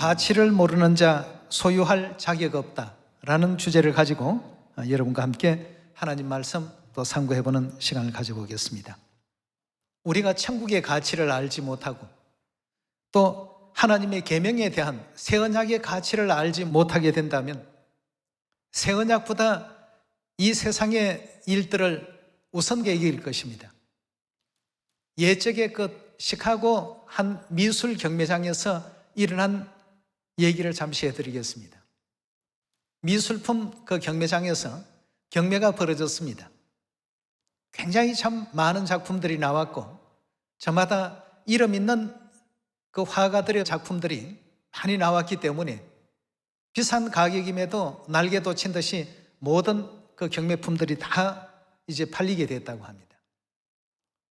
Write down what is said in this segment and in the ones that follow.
가치를 모르는 자 소유할 자격 없다라는 주제를 가지고 여러분과 함께 하나님 말씀 또 상고해보는 시간을 가져보겠습니다. 우리가 천국의 가치를 알지 못하고 또 하나님의 계명에 대한 새 언약의 가치를 알지 못하게 된다면 새 언약보다 이 세상의 일들을 우선 여길 것입니다. 예적의 시카고 한 미술 경매장에서 일어난 얘기를 잠시 해드리겠습니다. 미술품 경매장에서 경매가 벌어졌습니다. 굉장히 참 많은 작품들이 나왔고 저마다 이름 있는 화가들의 작품들이 많이 나왔기 때문에 비싼 가격임에도 날개 돋친 듯이 모든 경매품들이 다 이제 팔리게 됐다고 합니다.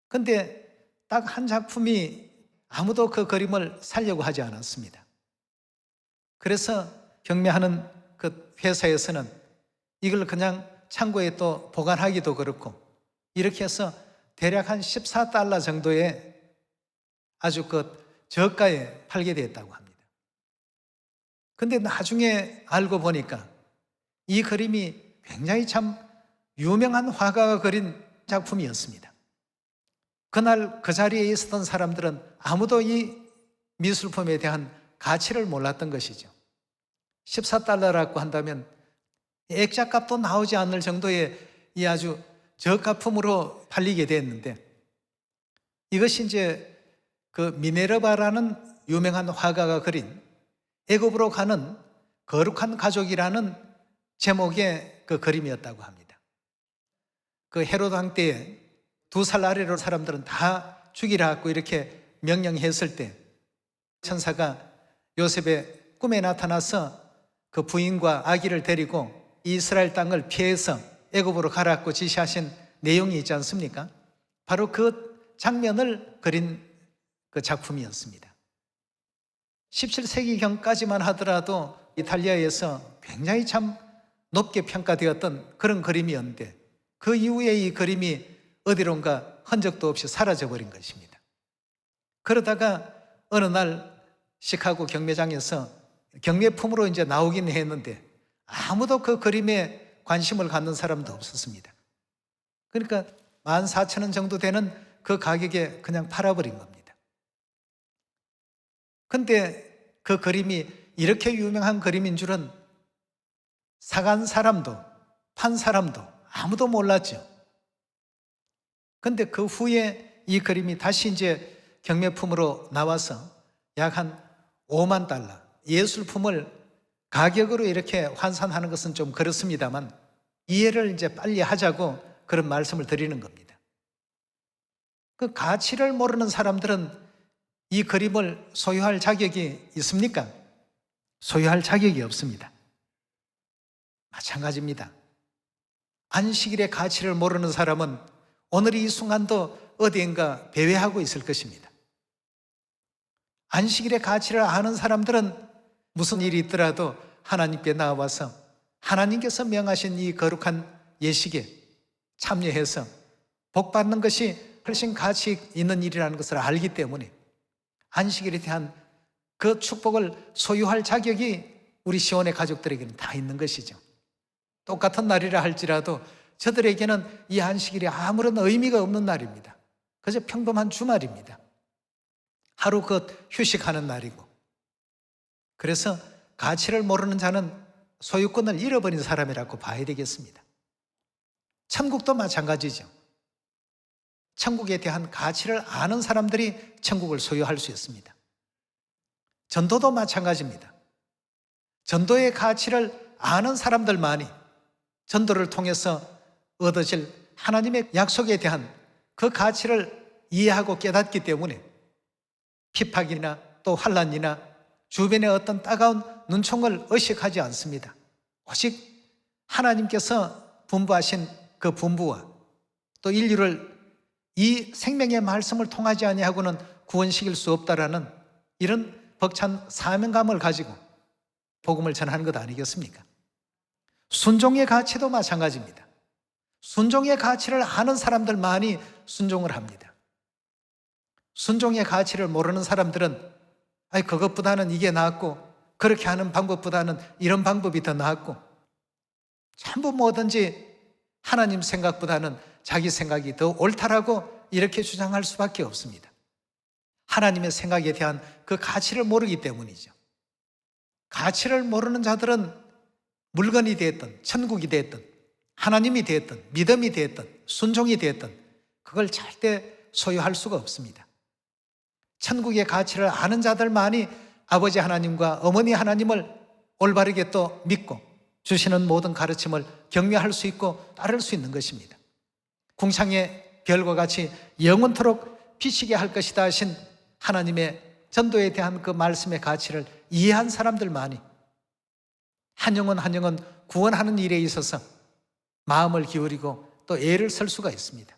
그런데 딱 한 작품이 아무도 그 그림을 사려고 하지 않았습니다. 그래서 경매하는 회사에서는 이걸 그냥 창고에 또 보관하기도 그렇고 이렇게 해서 대략 한 14달러 정도의 아주 저가에 팔게 됐다고 합니다. 근데 나중에 알고 보니까 이 그림이 굉장히 참 유명한 화가가 그린 작품이었습니다. 그날 그 자리에 있었던 사람들은 아무도 이 미술품에 대한 가치를 몰랐던 것이죠. 14달러라고 한다면 액자값도 나오지 않을 정도의 이 아주 저가품으로 팔리게 됐는데 이것이 이제 미네르바라는 유명한 화가가 그린 애굽으로 가는 거룩한 가족이라는 제목의 그림이었다고 합니다. 헤로드 왕 때에 2살 아래로 사람들은 다 죽이라 하고 이렇게 명령했을 때 천사가 요셉의 꿈에 나타나서 그 부인과 아기를 데리고 이스라엘 땅을 피해서 애굽으로 가라고 지시하신 내용이 있지 않습니까? 바로 그 장면을 그린 작품이었습니다. 17세기경까지만 하더라도 이탈리아에서 굉장히 참 높게 평가되었던 그런 그림이었는데 그 이후에 이 그림이 어디론가 흔적도 없이 사라져버린 것입니다. 그러다가 어느 날 시카고 경매장에서 경매품으로 이제 나오긴 했는데 아무도 그 그림에 관심을 갖는 사람도 없었습니다. 그러니까 14,000원 정도 되는 그 가격에 그냥 팔아버린 겁니다. 근데 그 그림이 이렇게 유명한 그림인 줄은 사간 사람도 판 사람도 아무도 몰랐죠. 근데 그 후에 이 그림이 다시 이제 경매품으로 나와서 약 한 5만 달러, 예술품을 가격으로 이렇게 환산하는 것은 좀 그렇습니다만 이해를 이제 빨리 하자고 그런 말씀을 드리는 겁니다. 그 가치를 모르는 사람들은 이 그림을 소유할 자격이 있습니까? 소유할 자격이 없습니다. 마찬가지입니다. 안식일의 가치를 모르는 사람은 오늘 이 순간도 어디인가 배회하고 있을 것입니다. 안식일의 가치를 아는 사람들은 무슨 일이 있더라도 하나님께 나와서 하나님께서 명하신 이 거룩한 예식에 참여해서 복 받는 것이 훨씬 가치 있는 일이라는 것을 알기 때문에 안식일에 대한 그 축복을 소유할 자격이 우리 시온의 가족들에게는 다 있는 것이죠. 똑같은 날이라 할지라도 저들에게는 이 안식일이 아무런 의미가 없는 날입니다. 그저 평범한 주말입니다. 하루 휴식하는 날이고. 그래서 가치를 모르는 자는 소유권을 잃어버린 사람이라고 봐야 되겠습니다. 천국도 마찬가지죠. 천국에 대한 가치를 아는 사람들이 천국을 소유할 수 있습니다. 전도도 마찬가지입니다. 전도의 가치를 아는 사람들만이 전도를 통해서 얻어질 하나님의 약속에 대한 그 가치를 이해하고 깨닫기 때문에 핍박이나 또 환난이나 주변의 어떤 따가운 눈총을 의식하지 않습니다. 오직 하나님께서 분부하신 그 분부와 또 인류를 이 생명의 말씀을 통하지 아니하고는 구원시킬 수 없다라는 이런 벅찬 사명감을 가지고 복음을 전하는 것 아니겠습니까? 순종의 가치도 마찬가지입니다. 순종의 가치를 아는 사람들만이 순종을 합니다. 순종의 가치를 모르는 사람들은 그것보다는 이게 낫고 그렇게 하는 방법보다는 이런 방법이 더 나았고, 전부 뭐든지 하나님 생각보다는 자기 생각이 더 옳다라고 이렇게 주장할 수밖에 없습니다. 하나님의 생각에 대한 그 가치를 모르기 때문이죠. 가치를 모르는 자들은 물건이 되었든 천국이 되었든 하나님이 되었든 믿음이 되었든 순종이 되었든 그걸 절대 소유할 수가 없습니다. 천국의 가치를 아는 자들만이 아버지 하나님과 어머니 하나님을 올바르게 또 믿고 주시는 모든 가르침을 경외할 수 있고 따를 수 있는 것입니다. 궁창의 별과 같이 영원토록 비치게 할 것이다 하신 하나님의 전도에 대한 그 말씀의 가치를 이해한 사람들만이 한 영혼 한 영혼 구원하는 일에 있어서 마음을 기울이고 또 애를 쓸 수가 있습니다.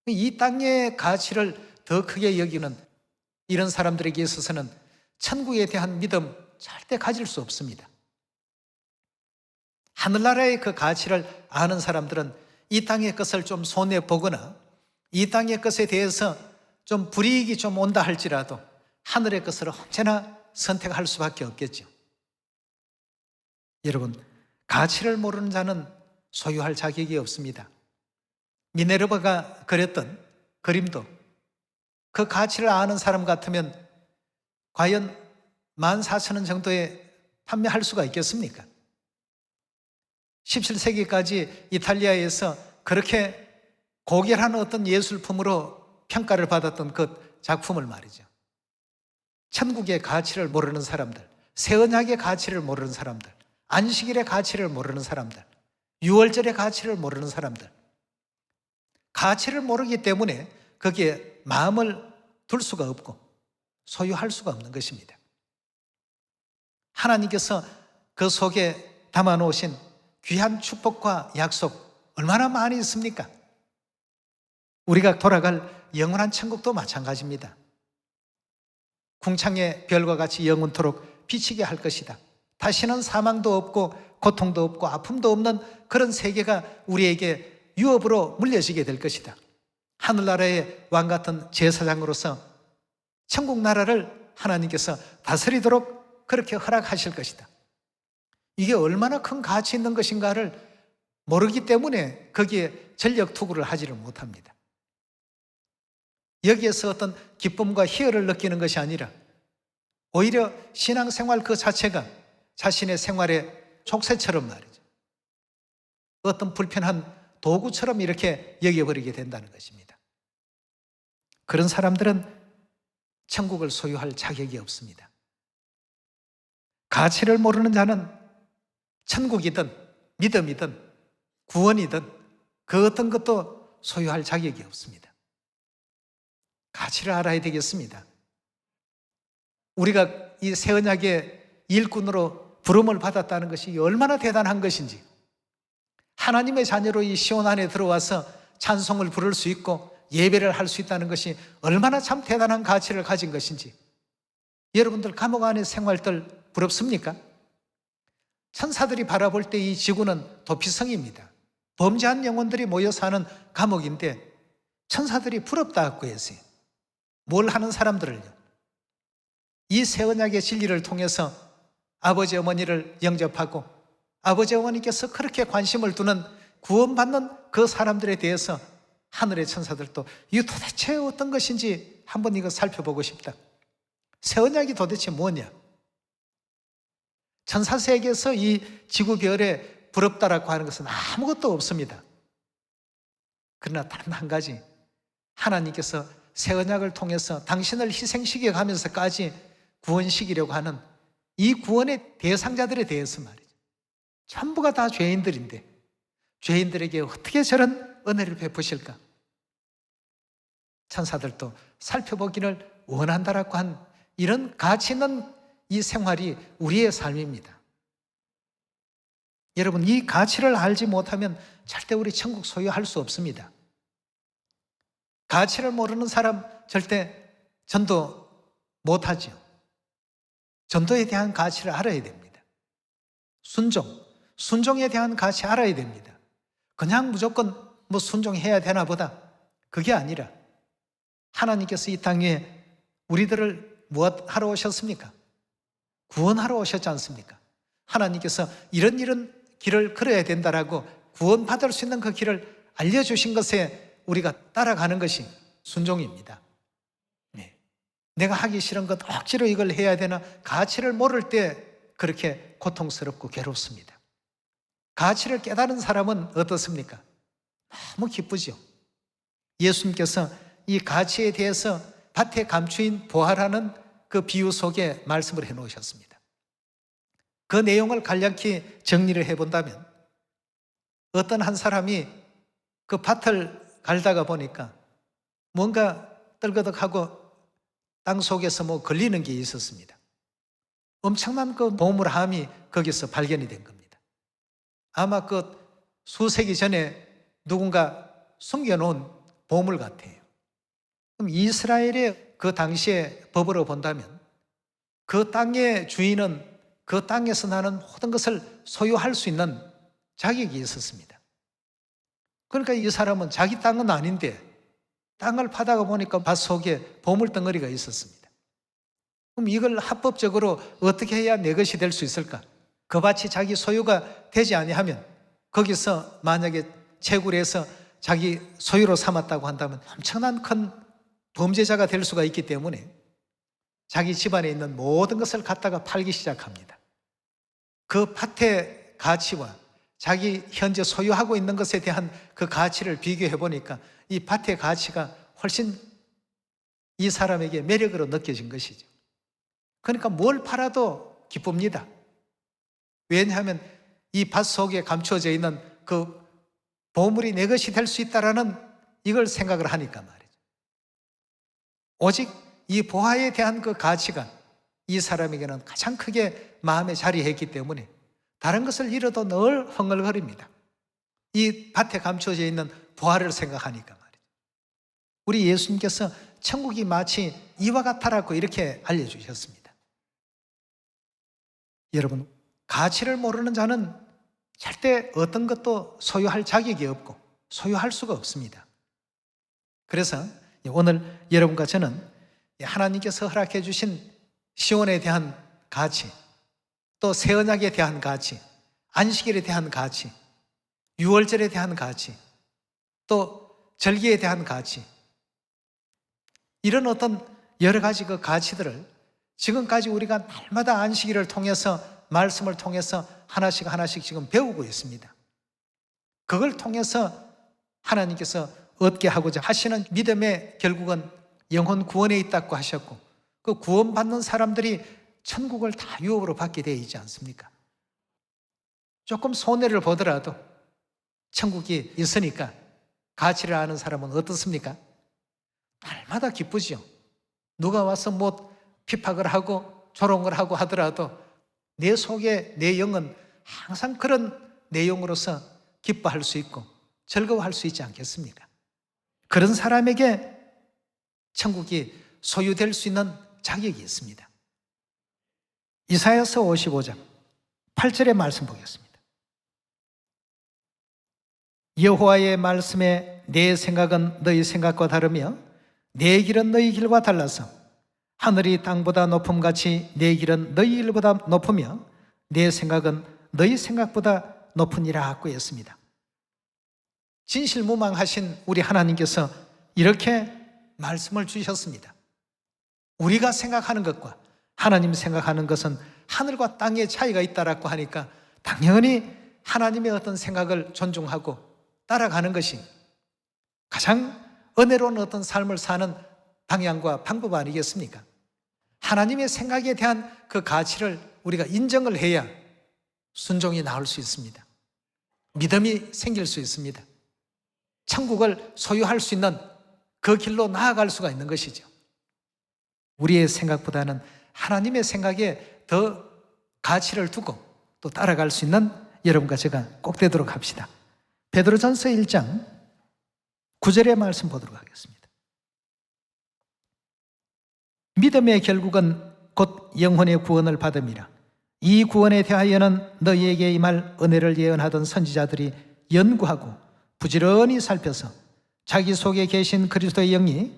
이 땅의 가치를 더 크게 여기는 이런 사람들에게 있어서는 천국에 대한 믿음 절대 가질 수 없습니다. 하늘나라의 그 가치를 아는 사람들은 이 땅의 것을 좀 손해보거나 이 땅의 것에 대해서 좀 불이익이 좀 온다 할지라도 하늘의 것을 언제나 선택할 수밖에 없겠죠. 여러분, 가치를 모르는 자는 소유할 자격이 없습니다. 미네르바가 그렸던 그림도 그 가치를 아는 사람 같으면 과연 14,000원 정도에 판매할 수가 있겠습니까? 17세기까지 이탈리아에서 그렇게 고결한 어떤 예술품으로 평가를 받았던 그 작품을 말이죠. 천국의 가치를 모르는 사람들, 새 언약의 가치를 모르는 사람들, 안식일의 가치를 모르는 사람들, 유월절의 가치를 모르는 사람들, 가치를 모르기 때문에 거기에 마음을 둘 수가 없고 소유할 수가 없는 것입니다. 하나님께서 그 속에 담아놓으신 귀한 축복과 약속 얼마나 많이 있습니까? 우리가 돌아갈 영원한 천국도 마찬가지입니다. 궁창의 별과 같이 영원토록 비치게 할 것이다. 다시는 사망도 없고 고통도 없고 아픔도 없는 그런 세계가 우리에게 유업으로 물려지게 될 것이다. 하늘나라의 왕같은 제사장으로서 천국 나라를 하나님께서 다스리도록 그렇게 허락하실 것이다. 이게 얼마나 큰 가치 있는 것인가를 모르기 때문에 거기에 전력 투구를 하지를 못합니다. 여기에서 어떤 기쁨과 희열을 느끼는 것이 아니라 오히려 신앙생활 그 자체가 자신의 생활의 족쇄처럼 말이죠. 어떤 불편한 도구처럼 이렇게 여겨버리게 된다는 것입니다. 그런 사람들은 천국을 소유할 자격이 없습니다. 가치를 모르는 자는 천국이든 믿음이든 구원이든 그 어떤 것도 소유할 자격이 없습니다. 가치를 알아야 되겠습니다. 우리가 이 새 언약의 일꾼으로 부름을 받았다는 것이 얼마나 대단한 것인지, 하나님의 자녀로 이 시온 안에 들어와서 찬송을 부를 수 있고 예배를 할 수 있다는 것이 얼마나 참 대단한 가치를 가진 것인지, 여러분들 감옥 안의 생활들 부럽습니까? 천사들이 바라볼 때 이 지구는 도피성입니다. 범죄한 영혼들이 모여 사는 감옥인데 천사들이 부럽다고 했어요. 뭘 하는 사람들을요? 이 새 언약의 진리를 통해서 아버지 어머니를 영접하고 아버지 어머니께서 그렇게 관심을 두는 구원받는 그 사람들에 대해서 하늘의 천사들도 이게 도대체 어떤 것인지 한번 이거 살펴보고 싶다. 새 언약이 도대체 뭐냐? 천사 세계에서 이 지구별에 부럽다라고 하는 것은 아무것도 없습니다. 그러나 단 한 가지, 하나님께서 새 언약을 통해서 당신을 희생시켜 가면서까지 구원시키려고 하는 이 구원의 대상자들에 대해서 말이죠. 전부가 다 죄인들인데 죄인들에게 어떻게 저런 은혜를 베푸실까? 천사들도 살펴보기를 원한다라고 한 이런 가치 있는 이 생활이 우리의 삶입니다. 여러분, 이 가치를 알지 못하면 절대 우리 천국 소유할 수 없습니다. 가치를 모르는 사람 절대 전도 못하죠. 전도에 대한 가치를 알아야 됩니다. 순종에 대한 가치 알아야 됩니다. 그냥 무조건 뭐 순종해야 되나 보다, 그게 아니라 하나님께서 이 땅에 우리들을 무엇 하러 오셨습니까? 구원하러 오셨지 않습니까? 하나님께서 이런 길을 걸어야 된다라고 구원받을 수 있는 그 길을 알려주신 것에 우리가 따라가는 것이 순종입니다. 네. 내가 하기 싫은 것 억지로 이걸 해야 되나 가치를 모를 때 그렇게 고통스럽고 괴롭습니다. 가치를 깨달은 사람은 어떻습니까? 너무 기쁘죠. 예수님께서 이 가치에 대해서 밭에 감추인 보화라는 그 비유 속에 말씀을 해놓으셨습니다. 그 내용을 간략히 정리를 해본다면 어떤 한 사람이 그 밭을 갈다가 보니까 뭔가 떨거덕하고 땅 속에서 뭐 걸리는 게 있었습니다. 엄청난 그 보물함이 거기서 발견이 된 겁니다. 아마 그 수세기 전에 누군가 숨겨놓은 보물 같아요. 그럼 이스라엘의 그 당시의 법으로 본다면 그 땅의 주인은 그 땅에서 나는 모든 것을 소유할 수 있는 자격이 있었습니다. 그러니까 이 사람은 자기 땅은 아닌데 땅을 파다가 보니까 밭 속에 보물덩어리가 있었습니다. 그럼 이걸 합법적으로 어떻게 해야 내 것이 될 수 있을까? 그 밭이 자기 소유가 되지 아니하면 거기서 만약에 채굴해서 자기 소유로 삼았다고 한다면 엄청난 큰 범죄자가 될 수가 있기 때문에 자기 집안에 있는 모든 것을 갖다가 팔기 시작합니다. 그 밭의 가치와 자기 현재 소유하고 있는 것에 대한 그 가치를 비교해 보니까 이 밭의 가치가 훨씬 이 사람에게 매력으로 느껴진 것이죠. 그러니까 뭘 팔아도 기쁩니다. 왜냐하면 이 밭 속에 감추어져 있는 그 보물이 내 것이 될 수 있다라는 이걸 생각을 하니까 말이죠. 오직 이 보화에 대한 그 가치가 이 사람에게는 가장 크게 마음에 자리했기 때문에 다른 것을 잃어도 늘 흥얼거립니다. 이 밭에 감춰져 있는 보화를 생각하니까 말이죠. 우리 예수님께서 천국이 마치 이와 같다라고 이렇게 알려주셨습니다. 여러분, 가치를 모르는 자는 절대 어떤 것도 소유할 자격이 없고 소유할 수가 없습니다. 그래서 오늘 여러분과 저는 하나님께서 허락해 주신 시온에 대한 가치, 또 새 언약에 대한 가치, 안식일에 대한 가치, 유월절에 대한 가치, 또 절기에 대한 가치, 이런 어떤 여러 가지 그 가치들을 지금까지 우리가 날마다 안식일을 통해서 말씀을 통해서 하나씩 지금 배우고 있습니다. 그걸 통해서 하나님께서 얻게 하고자 하시는 믿음의 결국은 영혼 구원에 있다고 하셨고 그 구원받는 사람들이 천국을 다 유업으로 받게 되어 있지 않습니까? 조금 손해를 보더라도 천국이 있으니까 가치를 아는 사람은 어떻습니까? 날마다 기쁘죠. 누가 와서 뭐 핍박을 하고 조롱을 하고 하더라도 내 속에 내 영은 항상 그런 내용으로서 기뻐할 수 있고 즐거워할 수 있지 않겠습니까? 그런 사람에게 천국이 소유될 수 있는 자격이 있습니다. 이사야서 55장 8절의 말씀 보겠습니다. 여호와의 말씀에 내 생각은 너희 생각과 다르며 내 길은 너희 길과 달라서 하늘이 땅보다 높음같이 내 길은 너희 길보다 높으며 내 생각은 너희 생각보다 높으니라 하고 했습니다. 진실무망하신 우리 하나님께서 이렇게 말씀을 주셨습니다. 우리가 생각하는 것과 하나님 생각하는 것은 하늘과 땅의 차이가 있다라고 하니까 당연히 하나님의 어떤 생각을 존중하고 따라가는 것이 가장 은혜로운 어떤 삶을 사는 방향과 방법 아니겠습니까? 하나님의 생각에 대한 그 가치를 우리가 인정을 해야 순종이 나올 수 있습니다. 믿음이 생길 수 있습니다. 천국을 소유할 수 있는 그 길로 나아갈 수가 있는 것이죠. 우리의 생각보다는 하나님의 생각에 더 가치를 두고 또 따라갈 수 있는 여러분과 제가 꼭 되도록 합시다. 베드로전서 1장 9절의 말씀 보도록 하겠습니다. 믿음의 결국은 곧 영혼의 구원을 받음이라. 이 구원에 대하여는 너희에게 임할 은혜를 예언하던 선지자들이 연구하고 부지런히 살펴서 자기 속에 계신 그리스도의 영이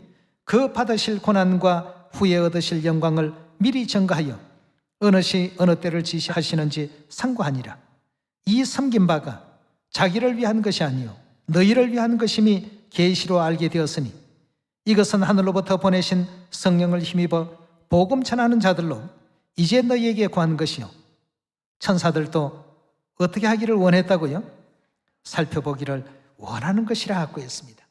그 받으실 고난과 후에 얻으실 영광을 미리 증거하여 어느 시 어느 때를 지시하시는지 상고하니라. 이 섬긴 바가 자기를 위한 것이 아니요 너희를 위한 것임이 계시로 알게 되었으니 이것은 하늘로부터 보내신 성령을 힘입어 복음 전하는 자들로 이제 너희에게 구한 것이요 천사들도 어떻게 하기를 원했다고요? 살펴보기를 원하는 것이라 하고 했습니다.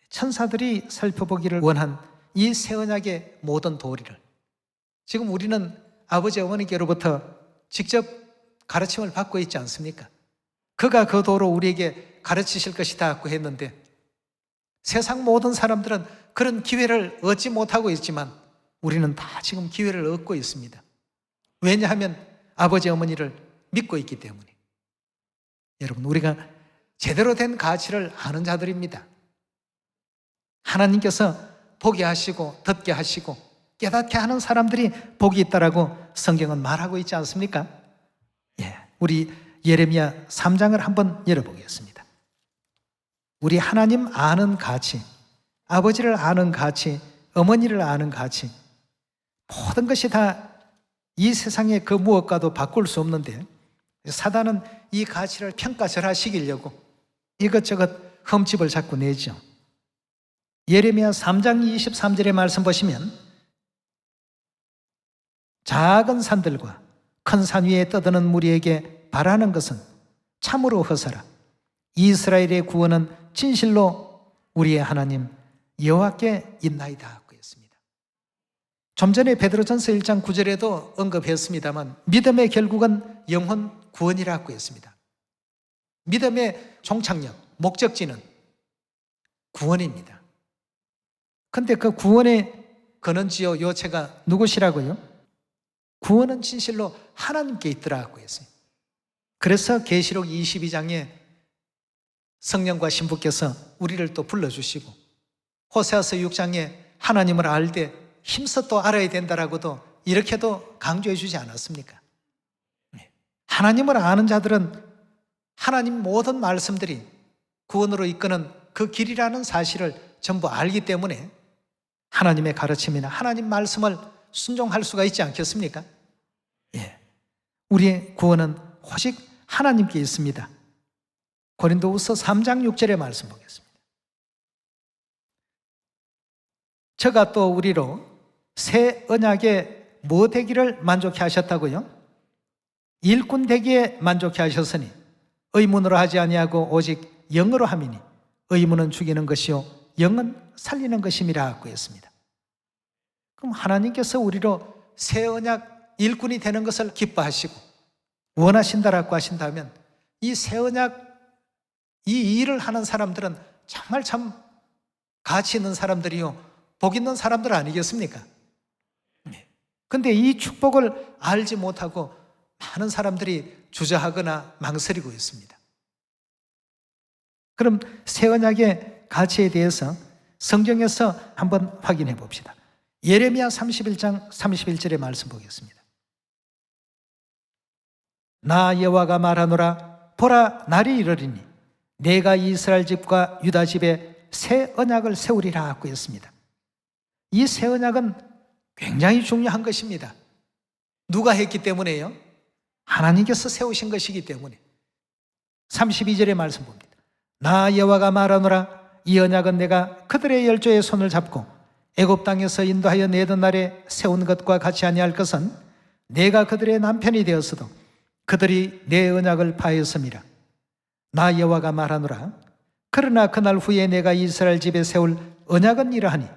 천사들이 살펴보기를 원한 이 새 언약의 모든 도리를 지금 우리는 아버지 어머니께로부터 직접 가르침을 받고 있지 않습니까? 그가 그 도로 우리에게 가르치실 것이다 하고 했는데 세상 모든 사람들은 그런 기회를 얻지 못하고 있지만 우리는 다 지금 기회를 얻고 있습니다. 왜냐하면 아버지 어머니를 믿고 있기 때문에. 여러분, 우리가 제대로 된 가치를 아는 자들입니다. 하나님께서 보게 하시고 듣게 하시고 깨닫게 하는 사람들이 복이 있다라고 성경은 말하고 있지 않습니까? 예, 우리 예레미야 3장을 한번 열어보겠습니다. 우리 하나님 아는 가치, 아버지를 아는 가치, 어머니를 아는 가치, 모든 것이 다 이 세상의 그 무엇과도 바꿀 수 없는데 사단은 이 가치를 평가절하시키려고 이것저것 흠집을 자꾸 내죠. 예레미야 3장 23절의 말씀 보시면 작은 산들과 큰 산 위에 떠드는 무리에게 바라는 것은 참으로 허사라. 이스라엘의 구원은 진실로 우리의 하나님 여호와께 있나이다 하고 했습니다. 좀 전에 베드로전서 1장 9절에도 언급했습니다만 믿음의 결국은 영혼 구원이라고 했습니다. 믿음의 종착역, 목적지는 구원입니다. 그런데 그 구원의 근원지요 요체가 누구시라고요? 구원은 진실로 하나님께 있더라고 했어요. 그래서 계시록 22장에 성령과 신부께서 우리를 또 불러주시고 호세아서 6장에 하나님을 알 때 힘써 또 알아야 된다라고도 이렇게도 강조해 주지 않았습니까? 하나님을 아는 자들은 하나님 모든 말씀들이 구원으로 이끄는 그 길이라는 사실을 전부 알기 때문에 하나님의 가르침이나 하나님 말씀을 순종할 수가 있지 않겠습니까? 예. 우리의 구원은 오직 하나님께 있습니다. 고린도후서 3장 6절의 말씀 보겠습니다. 저가 또 우리로 새 언약에 뭐 되기를 만족해 하셨다고요? 일꾼 되기에 만족해 하셨으니 의문으로 하지 아니하고 오직 영으로 함이니 의문은 죽이는 것이요 영은 살리는 것임이라 하고 했습니다. 그럼 하나님께서 우리로 새 언약 일꾼이 되는 것을 기뻐하시고 원하신다라고 하신다면 이 새 언약 이 일을 하는 사람들은 정말 참 가치 있는 사람들이요 복 있는 사람들 아니겠습니까? 그런데 이 축복을 알지 못하고 많은 사람들이 주저하거나 망설이고 있습니다. 그럼 새 언약의 가치에 대해서 성경에서 한번 확인해 봅시다. 예레미야 31장 31절의 말씀 보겠습니다. 나 여호와가 말하노라 보라 날이 이르리니 내가 이스라엘 집과 유다 집에 새 언약을 세우리라 하고 했습니다. 이 새 언약은 굉장히 중요한 것입니다. 누가 했기 때문에요? 하나님께서 세우신 것이기 때문에. 32절의 말씀 봅니다. 나 여호와가 말하노라 이 언약은 내가 그들의 열조의 손을 잡고 애굽 땅에서 인도하여 내던 날에 세운 것과 같이 아니할 것은 내가 그들의 남편이 되었어도 그들이 내 언약을 파하였음이라. 나 여호와가 말하노라 그러나 그날 후에 내가 이스라엘 집에 세울 언약은 이러하니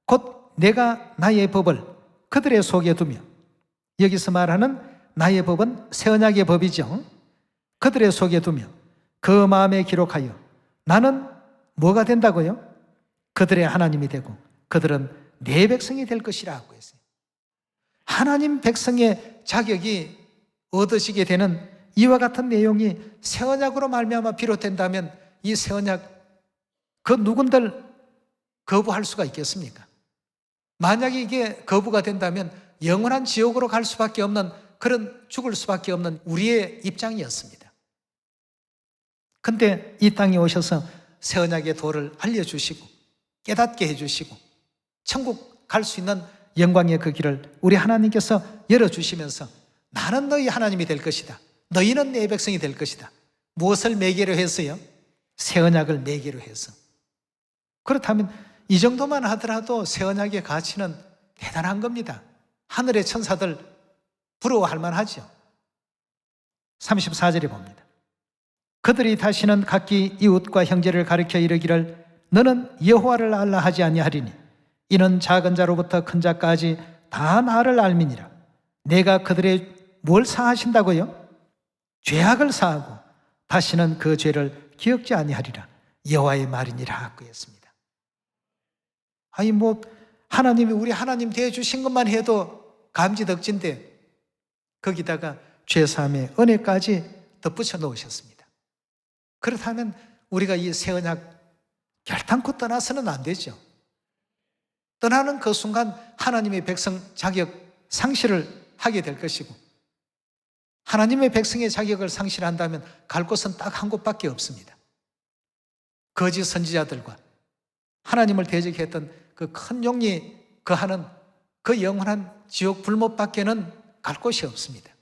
곧 내가 나의 법을 그들의 속에 두며, 여기서 말하는 나의 법은 새 언약의 법이죠. 그들의 속에 두며 그 마음에 기록하여 나는 뭐가 된다고요? 그들의 하나님이 되고 그들은 내 백성이 될 것이라 하고 했어요. 하나님 백성의 자격이 얻으시게 되는 이와 같은 내용이 새 언약으로 말미암아 비롯된다면 이 새 언약 그 누군들 거부할 수가 있겠습니까? 만약에 이게 거부가 된다면 영원한 지옥으로 갈 수밖에 없는 그런 죽을 수밖에 없는 우리의 입장이었습니다. 근데 이 땅에 오셔서 새 언약의 도를 알려주시고 깨닫게 해주시고 천국 갈 수 있는 영광의 그 길을 우리 하나님께서 열어주시면서 나는 너희 하나님이 될 것이다. 너희는 내 백성이 될 것이다. 무엇을 매개로 했어요? 새 언약을 매개로 해서. 그렇다면 이 정도만 하더라도 새 언약의 가치는 대단한 겁니다. 하늘의 천사들 부러워할 만하죠. 34절에 봅니다. 그들이 다시는 각기 이웃과 형제를 가리켜 이르기를 너는 여호와를 알라 하지 아니하리니 이는 작은 자로부터 큰 자까지 다 나를 알미니라. 내가 그들의 뭘 사하신다고요? 죄악을 사하고 다시는 그 죄를 기억지 아니하리라. 여호와의 말이니라 하고 했습니다. 아니 하나님이 우리 하나님 대해주신 것만 해도 감지덕진데 거기다가 죄사함의 은혜까지 덧붙여 놓으셨습니다. 그렇다면 우리가 이 새 언약 결단코 떠나서는 안 되죠. 떠나는 그 순간 하나님의 백성 자격 상실을 하게 될 것이고 하나님의 백성의 자격을 상실한다면 갈 곳은 딱 한 곳밖에 없습니다. 거짓 선지자들과 하나님을 대적했던 그 큰 용이 거하는 그 영원한 지옥 불못밖에는 갈 곳이 없습니다.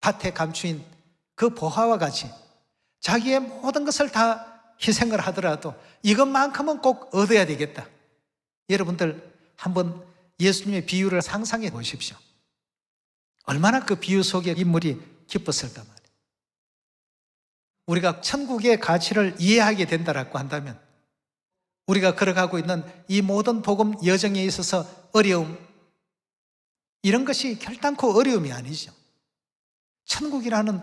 밭에 감추인 그 보화와 같이 자기의 모든 것을 다 희생을 하더라도 이것만큼은 꼭 얻어야 되겠다. 여러분들 한번 예수님의 비유를 상상해 보십시오. 얼마나 그 비유 속에 인물이 기뻤을까 말이에요. 우리가 천국의 가치를 이해하게 된다라고 한다면 우리가 걸어가고 있는 이 모든 복음 여정에 있어서 어려움, 이런 것이 결단코 어려움이 아니죠. 천국이라는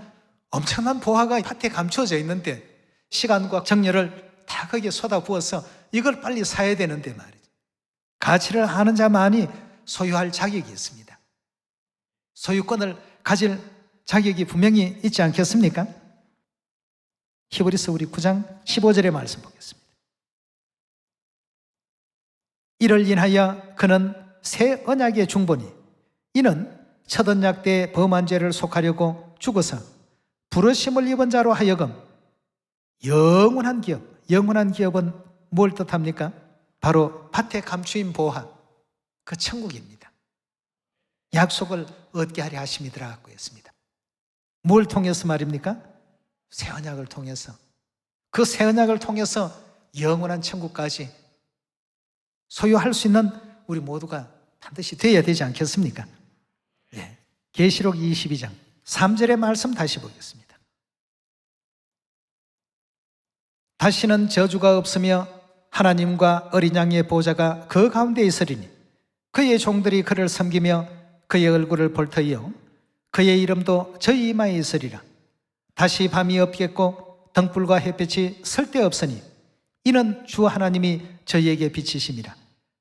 엄청난 보화가 밭에 감추어져 있는데 시간과 정열을 다 거기에 쏟아부어서 이걸 빨리 사야 되는데 말이죠. 가치를 아는 자만이 소유할 자격이 있습니다. 소유권을 가질 자격이 분명히 있지 않겠습니까? 히브리서 우리 9장 15절의 말씀 보겠습니다. 이를 인하여 그는 새 언약의 중보니 이는 첫 언약 때 범한 죄를 속하려고 죽어서 부르심을 입은 자로 하여금 영원한 기업, 영원한 기업은 뭘 뜻합니까? 바로 밭에 감추인 보화, 그 천국입니다. 약속을 얻게 하려 하심이더라고 했습니다. 뭘 통해서 말입니까? 새 언약을 통해서. 그 새 언약을 통해서 영원한 천국까지 소유할 수 있는 우리 모두가 반드시 되어야 되지 않겠습니까? 네. 계시록 22장 3절의 말씀 다시 보겠습니다. 다시는 저주가 없으며 하나님과 어린 양의 보좌가 그 가운데 있으리니 그의 종들이 그를 섬기며 그의 얼굴을 볼 터이요 그의 이름도 저희 이마에 있으리라. 다시 밤이 없겠고 등불과 햇빛이 쓸데없으니 이는 주 하나님이 저희에게 비치심이라.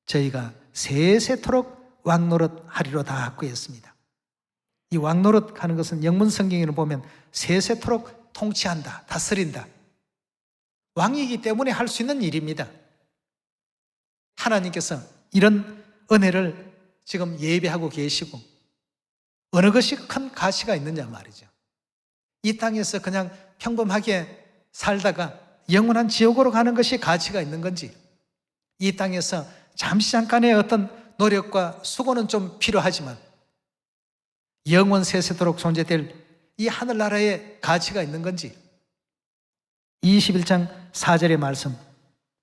저희가 세세토록 왕노릇 하리로다 하고 했습니다. 이 왕노릇 하는 것은 영문 성경에는 보면 세세토록 통치한다, 다스린다. 왕이기 때문에 할 수 있는 일입니다. 하나님께서 이런 은혜를 지금 예배하고 계시고 어느 것이 큰 가치가 있느냐 말이죠. 이 땅에서 그냥 평범하게 살다가 영원한 지옥으로 가는 것이 가치가 있는 건지, 이 땅에서 잠시 잠깐의 어떤 노력과 수고는 좀 필요하지만 영원 세세도록 존재될 이 하늘나라의 가치가 있는 건지, 21장 4절의 말씀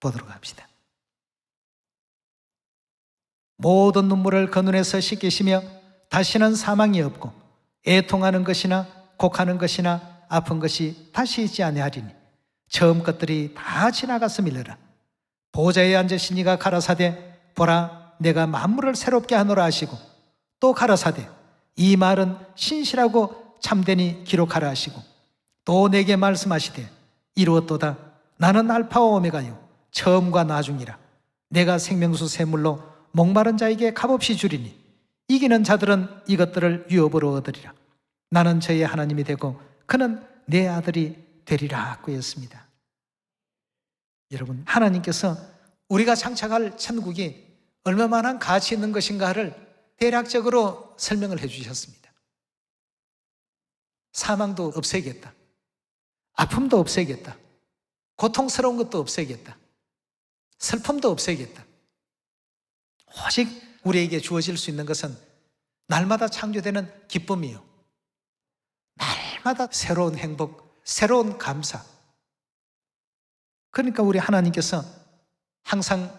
보도록 합시다. 모든 눈물을 그 눈에서 씻기시며 다시는 사망이 없고 애통하는 것이나 곡하는 것이나 아픈 것이 다시 있지 아니하리니 처음 것들이 다 지나갔음이니라. 보좌에 앉으신 이가 가라사대 보라 내가 만물을 새롭게 하노라 하시고 또 가라사대 이 말은 신실하고 참되니 기록하라 하시고 또 내게 말씀하시되 이루었도다. 나는 알파와 오메가요 처음과 나중이라. 내가 생명수 샘물로 목마른 자에게 값없이 주리니 이기는 자들은 이것들을 유업으로 얻으리라. 나는 저의 하나님이 되고 그는 내 아들이 되리라 하고 했습니다. 여러분, 하나님께서 우리가 장착할 천국이 얼마만한 가치 있는 것인가를 대략적으로 설명을 해 주셨습니다. 사망도 없애겠다. 아픔도 없애겠다. 고통스러운 것도 없애겠다. 슬픔도 없애겠다. 오직 우리에게 주어질 수 있는 것은 날마다 창조되는 기쁨이요, 날마다 새로운 행복, 새로운 감사. 그러니까 우리 하나님께서 항상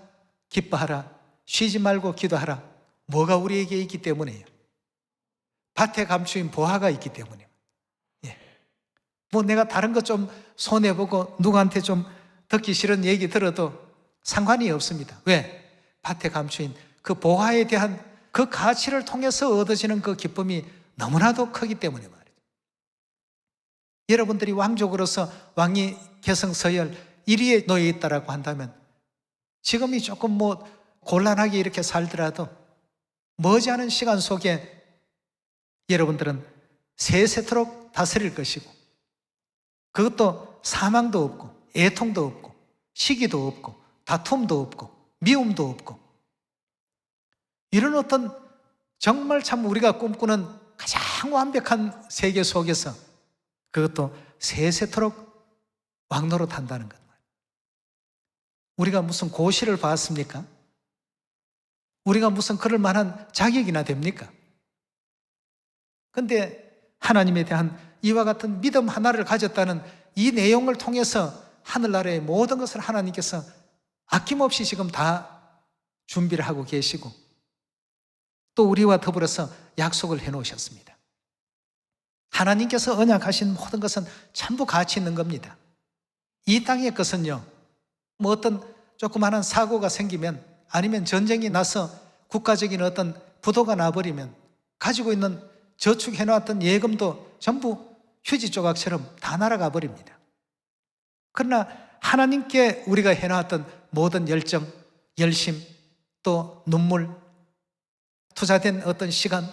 기뻐하라, 쉬지 말고 기도하라. 뭐가 우리에게 있기 때문이에요. 밭에 감추인 보화가 있기 때문이에요. 예. 뭐 내가 다른 거 좀 손해보고 누구한테 좀 듣기 싫은 얘기 들어도 상관이 없습니다. 왜? 밭에 감추인 그 보화에 대한 그 가치를 통해서 얻어지는 그 기쁨이 너무나도 크기 때문에 말이죠. 여러분들이 왕족으로서 왕위 계승 서열 1위에 놓여 있다라고 한다면 지금이 조금 뭐 곤란하게 이렇게 살더라도 머지않은 시간 속에 여러분들은 세세토록 다스릴 것이고, 그것도 사망도 없고 애통도 없고 시기도 없고 다툼도 없고 미움도 없고, 이런 어떤 정말 참 우리가 꿈꾸는 가장 완벽한 세계 속에서 그것도 세세토록 왕노릇 한다는 것. 우리가 무슨 고시를 봤습니까? 우리가 무슨 그럴 만한 자격이나 됩니까? 근데 하나님에 대한 이와 같은 믿음 하나를 가졌다는 이 내용을 통해서 하늘나라의 모든 것을 하나님께서 아낌없이 지금 다 준비를 하고 계시고, 또 우리와 더불어서 약속을 해놓으셨습니다. 하나님께서 언약하신 모든 것은 전부 가치 있는 겁니다. 이 땅의 것은요, 뭐 어떤 조그마한 사고가 생기면, 아니면 전쟁이 나서 국가적인 어떤 부도가 나버리면 가지고 있는 저축해놓았던 예금도 전부 휴지 조각처럼 다 날아가 버립니다. 그러나 하나님께 우리가 해놓았던 모든 열정, 열심, 또 눈물, 투자된 어떤 시간,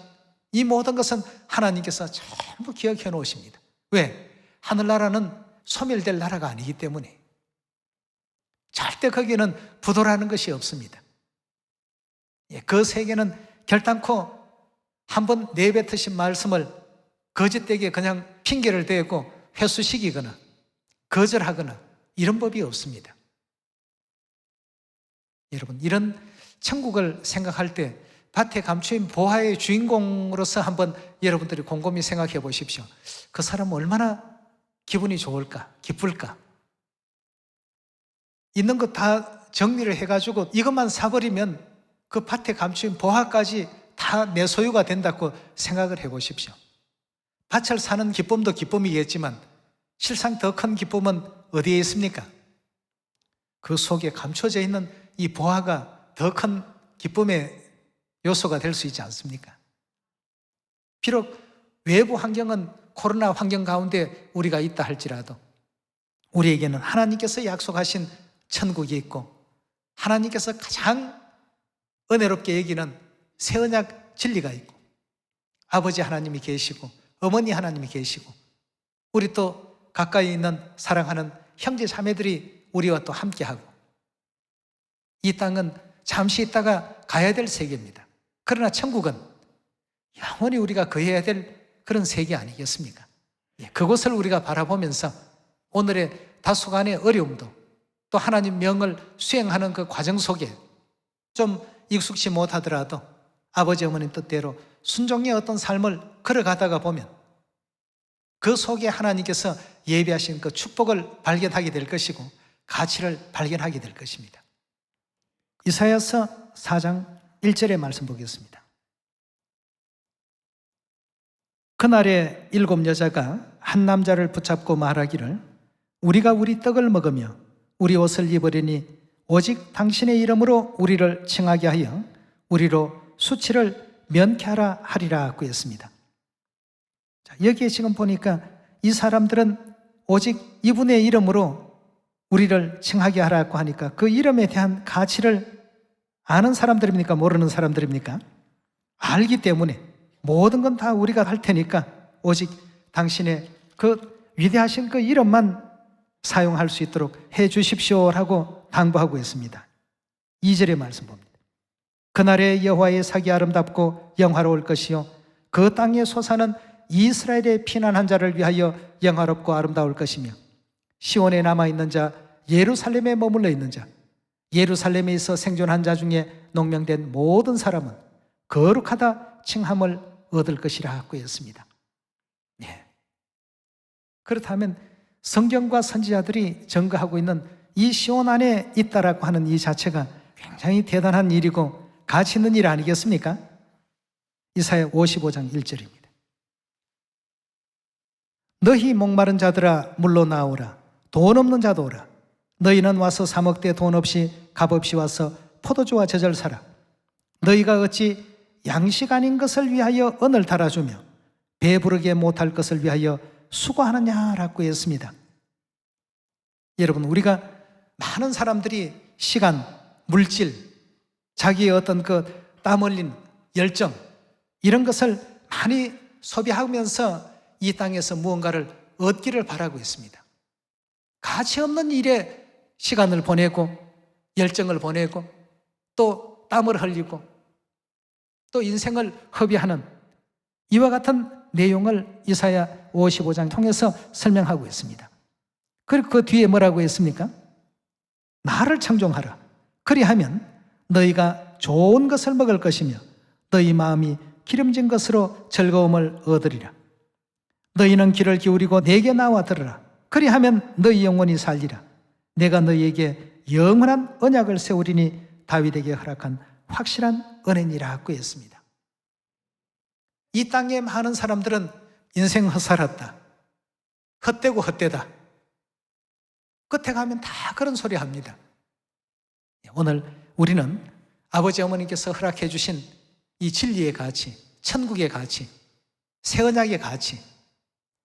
이 모든 것은 하나님께서 전부 기억해 놓으십니다. 왜? 하늘나라는 소멸될 나라가 아니기 때문에. 절대 거기는 부도라는 것이 없습니다. 그 세계는 결단코 한번 내뱉으신 말씀을 거짓되게 그냥 핑계를 대고 회수시키거나 거절하거나 이런 법이 없습니다. 여러분, 이런 천국을 생각할 때 밭에 감추인 보화의 주인공으로서 한번 여러분들이 곰곰이 생각해 보십시오. 그 사람은 얼마나 기분이 좋을까, 기쁠까? 있는 것 다 정리를 해가지고 이것만 사버리면 그 밭에 감추인 보화까지 다 내 소유가 된다고 생각을 해 보십시오. 밭을 사는 기쁨도 기쁨이겠지만 실상 더 큰 기쁨은 어디에 있습니까? 그 속에 감춰져 있는 이 보화가 더 큰 기쁨의 요소가 될 수 있지 않습니까? 비록 외부 환경은 코로나 환경 가운데 우리가 있다 할지라도 우리에게는 하나님께서 약속하신 천국이 있고, 하나님께서 가장 은혜롭게 여기는 새 언약 진리가 있고, 아버지 하나님이 계시고 어머니 하나님이 계시고, 우리 또 가까이 있는 사랑하는 형제 자매들이 우리와 또 함께하고, 이 땅은 잠시 있다가 가야 될 세계입니다. 그러나 천국은 영원히 우리가 거해야 될 그런 세계 아니겠습니까? 그것을 우리가 바라보면서 오늘의 다소간의 어려움도, 또 하나님 명을 수행하는 그 과정 속에 좀 익숙치 못하더라도 아버지 어머님 뜻대로 순종의 어떤 삶을 걸어가다가 보면 그 속에 하나님께서 예비하신 그 축복을 발견하게 될 것이고 가치를 발견하게 될 것입니다. 이사야서 4장 1절의 말씀 보겠습니다. 그날에 7 여자가 한 남자를 붙잡고 말하기를, 우리가 우리 떡을 먹으며 우리 옷을 입으리니 오직 당신의 이름으로 우리를 칭하게 하여 우리로 수치를 면케하라 하리라 고 했습니다. 여기에 지금 보니까 이 사람들은 오직 이분의 이름으로 우리를 칭하게 하라고 하니까 그 이름에 대한 가치를 아는 사람들입니까? 모르는 사람들입니까? 알기 때문에 모든 건 다 우리가 할 테니까 오직 당신의 그 위대하신 그 이름만 사용할 수 있도록 해 주십시오라고 당부하고 있습니다. 2절의 말씀 봅니다. 그날에 여호와의 sak이 아름답고 영화로울 것이요 그 땅의 소사는 이스라엘의 피난한 자를 위하여 영화롭고 아름다울 것이며 시온에 남아있는 자, 예루살렘에 머물러 있는 자, 예루살렘에 있어 생존한 자 중에 농명된 모든 사람은 거룩하다 칭함을 얻을 것이라고 했습니다. 네. 그렇다면 성경과 선지자들이 증거하고 있는 이 시온 안에 있다라고 하는 이 자체가 굉장히 대단한 일이고 가치 있는 일 아니겠습니까? 이사야 55장 1절입니다. 너희 목마른 자들아 물로 나오라. 돈 없는 자도 오라. 너희는 와서 사 먹되 돈 없이 값 없이 와서 포도주와 젖을 사라. 너희가 어찌 양식 아닌 것을 위하여 언을 달아주며 배부르게 못할 것을 위하여 수고하느냐라고 했습니다. 여러분, 우리가 많은 사람들이 시간, 물질, 자기의 어떤 그 땀 흘린 열정 이런 것을 많이 소비하면서 이 땅에서 무언가를 얻기를 바라고 있습니다. 가치 없는 일에 시간을 보내고 열정을 보내고 또 땀을 흘리고 또 인생을 허비하는 이와 같은 내용을 이사야 55장 통해서 설명하고 있습니다. 그리고 그 뒤에 뭐라고 했습니까? 나를 청종하라. 그리하면 너희가 좋은 것을 먹을 것이며 너희 마음이 기름진 것으로 즐거움을 얻으리라. 너희는 귀를 기울이고 내게 나와 들으라. 그리하면 너희 영혼이 살리라. 내가 너희에게 영원한 언약을 세우리니 다윗에게 허락한 확실한 은혜니라고 했습니다. 이 땅에 많은 사람들은 인생 헛살았다, 헛되고 헛되다, 끝에 가면 다 그런 소리 합니다. 오늘 우리는 아버지 어머니께서 허락해 주신 이 진리의 가치, 천국의 가치, 새 언약의 가치,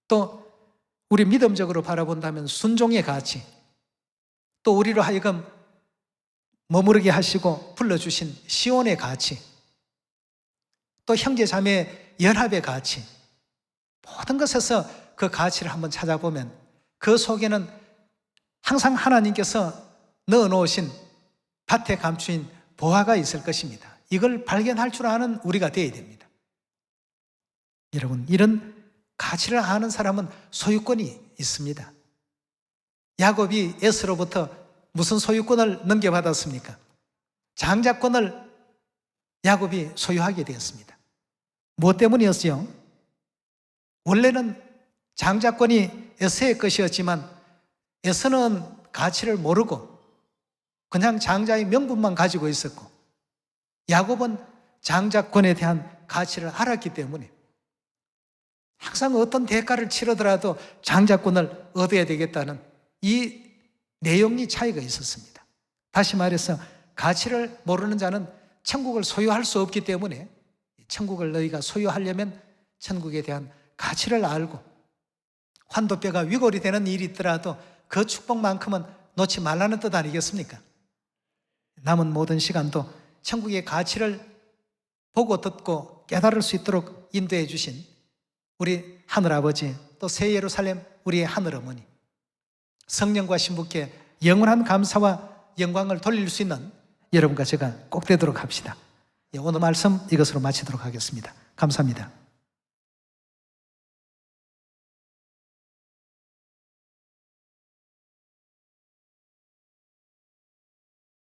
또 우리 믿음적으로 바라본다면 순종의 가치, 또 우리로 하여금 머무르게 하시고 불러주신 시온의 가치, 또 형제자매 연합의 가치, 모든 것에서 그 가치를 한번 찾아보면 그 속에는 항상 하나님께서 넣어놓으신 밭에 감추인 보화가 있을 것입니다. 이걸 발견할 줄 아는 우리가 되어야 됩니다. 여러분, 이런 가치를 아는 사람은 소유권이 있습니다. 야곱이 에서로부터 무슨 소유권을 넘겨받았습니까? 장자권을 야곱이 소유하게 되었습니다. 무엇 때문이었어요? 원래는 장자권이 에서의 것이었지만 에서는 가치를 모르고 그냥 장자의 명분만 가지고 있었고 야곱은 장자권에 대한 가치를 알았기 때문에 항상 어떤 대가를 치르더라도 장자권을 얻어야 되겠다는 이 내용이 차이가 있었습니다. 다시 말해서 가치를 모르는 자는 천국을 소유할 수 없기 때문에 천국을 너희가 소유하려면 천국에 대한 가치를 알고 환도뼈가 위골이 되는 일이 있더라도 그 축복만큼은 놓지 말라는 뜻 아니겠습니까? 남은 모든 시간도 천국의 가치를 보고 듣고 깨달을 수 있도록 인도해 주신 우리 하늘아버지, 또 새 예루살렘 우리의 하늘어머니, 성령과 신부께 영원한 감사와 영광을 돌릴 수 있는 여러분과 제가 꼭 되도록 합시다. 오늘 말씀 이것으로 마치도록 하겠습니다. 감사합니다.